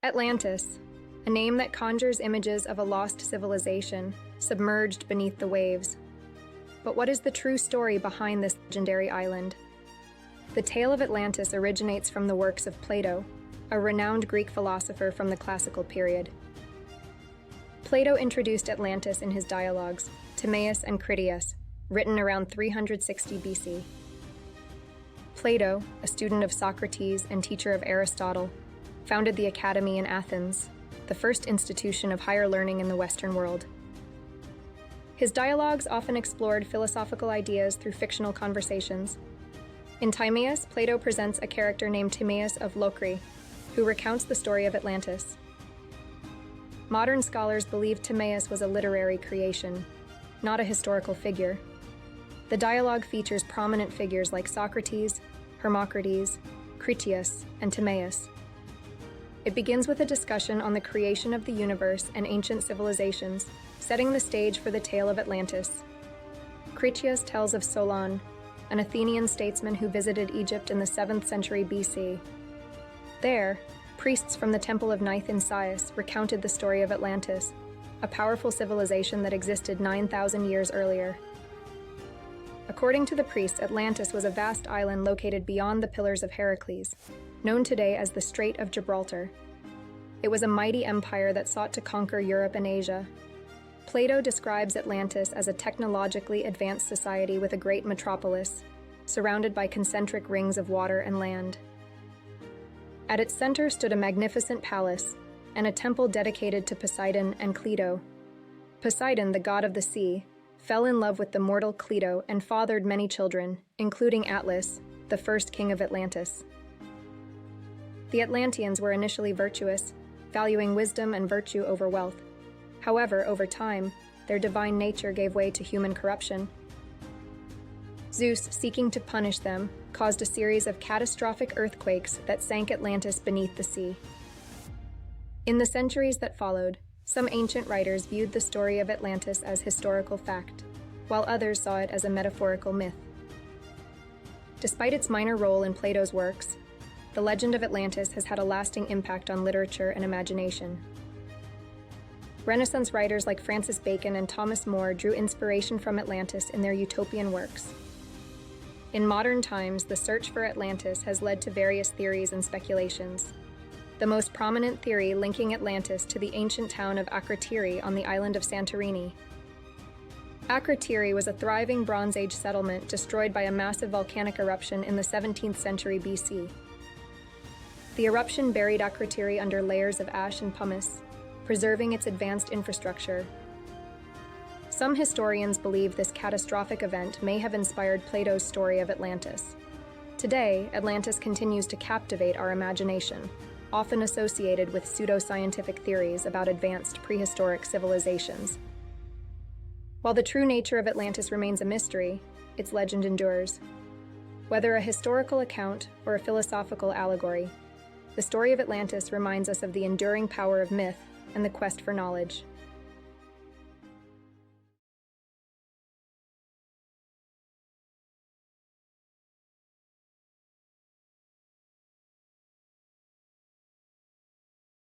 Atlantis, a name that conjures images of a lost civilization, submerged beneath the waves. But what is the true story behind this legendary island? The tale of Atlantis originates from the works of Plato, a renowned Greek philosopher from the classical period. Plato introduced Atlantis in his dialogues, Timaeus and Critias, written around 360 BC. Plato, a student of Socrates and teacher of Aristotle, founded the Academy in Athens, the first institution of higher learning in the Western world. His dialogues often explored philosophical ideas through fictional conversations. In Timaeus, Plato presents a character named Timaeus of Locri, who recounts the story of Atlantis. Modern scholars believe Timaeus was a literary creation, not a historical figure. The dialogue features prominent figures like Socrates, Hermocrates, Critias, and Timaeus. It begins with a discussion on the creation of the universe and ancient civilizations, setting the stage for the tale of Atlantis. Critias tells of Solon, an Athenian statesman who visited Egypt in the 7th century BC. There, priests from the Temple of Neith in Sais recounted the story of Atlantis, a powerful civilization that existed 9,000 years earlier. According to the priests, Atlantis was a vast island located beyond the Pillars of Heracles, known today as the Strait of Gibraltar. It was a mighty empire that sought to conquer Europe and Asia. Plato describes Atlantis as a technologically advanced society with a great metropolis, surrounded by concentric rings of water and land. At its center stood a magnificent palace and a temple dedicated to Poseidon and Cleito. Poseidon, the god of the sea, fell in love with the mortal Cleito and fathered many children, including Atlas, the first king of Atlantis. The Atlanteans were initially virtuous, valuing wisdom and virtue over wealth. However, over time, their divine nature gave way to human corruption. Zeus, seeking to punish them, caused a series of catastrophic earthquakes that sank Atlantis beneath the sea. In the centuries that followed, some ancient writers viewed the story of Atlantis as historical fact, while others saw it as a metaphorical myth. Despite its minor role in Plato's works, the legend of Atlantis has had a lasting impact on literature and imagination. Renaissance writers like Francis Bacon and Thomas More drew inspiration from Atlantis in their utopian works. In modern times, the search for Atlantis has led to various theories and speculations. The most prominent theory linking Atlantis to the ancient town of Akrotiri on the island of Santorini. Akrotiri was a thriving Bronze Age settlement destroyed by a massive volcanic eruption in the 17th century BC. The eruption buried Akrotiri under layers of ash and pumice, preserving its advanced infrastructure. Some historians believe this catastrophic event may have inspired Plato's story of Atlantis. Today, Atlantis continues to captivate our imagination, often associated with pseudoscientific theories about advanced prehistoric civilizations. While the true nature of Atlantis remains a mystery, its legend endures. Whether a historical account or a philosophical allegory, the story of Atlantis reminds us of the enduring power of myth and the quest for knowledge.